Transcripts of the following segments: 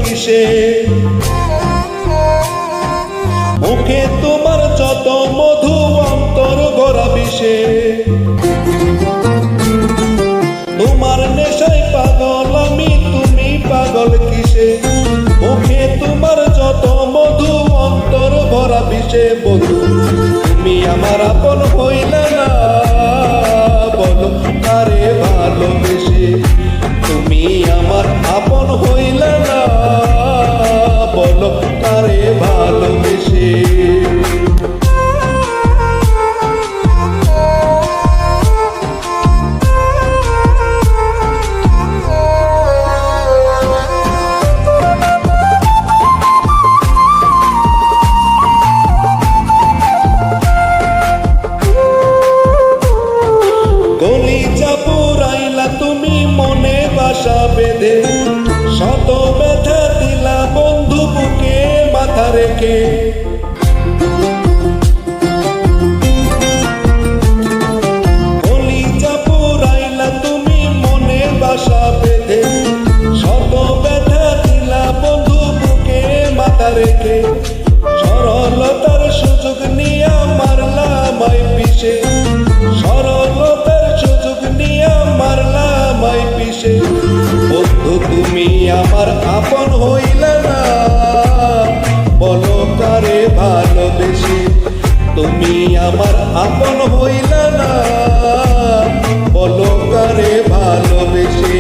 কিসে? মুখে তোমার যত মধু অন্তর ভরা বিষে। তোমার নেশায় পাগল আমি, তুমি পাগল কিসে? মুখে তোমার যত মধু অন্তর ভরা বিষে। বধু তুমি আমার আপন হইলে না, বলো কারে ভালোবেসে? তুমি আমার আপন হইলে না, বলো কারে ভালোবেসে? কলিজা পুরাইলা তুমি মনে বাসা বেঁধে, শত ব্যথা দিলা বন্ধু বুকে মাথা রেখে। কলিজা পুরাইলা তুমি মনে বাসা বেঁধে, শত ব্যথা দিলা বন্ধু বুকে মাথা রেখে। সরলতার সুযোগ নিয়া মারলা আমায় পিছে, সরলতার সুযোগ নিয়া মারলা আমায় পিছে। বন্ধু তুমি আমার আপন হইলে না, বলো কারে ভালোবেসে? তুমি আমার আপন হইলে না, বলো কারে ভালোবেসে?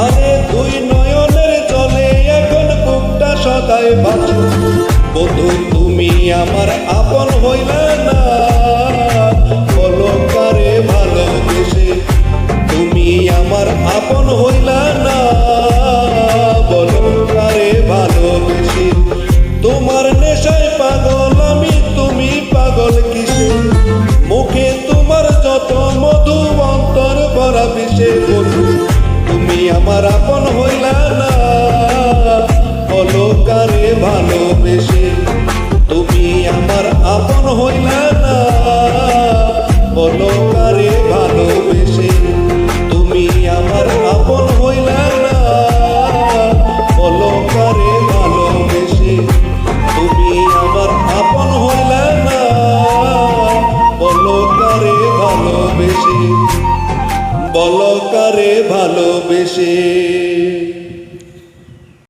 আরে দুই নয়নের জলে এখন বুকটা সদায় বাঁচে। বধু তুমি আমার আপন হইলে না, বলো কারে ভালোবেসে? তুমি আমার আপন হইলে না, বলো কারে ভালোবেসে? তোমার নেশায় পাগল আমি, তুমি পাগল কিসে? মুখে তোমার যত মধু অন্তর ভরা বিষে। বধু তুমি আমার আপন হইলা না, বলো কারে ভালোবেসে? তুমি আমার আপন হইলা না, বলো কারে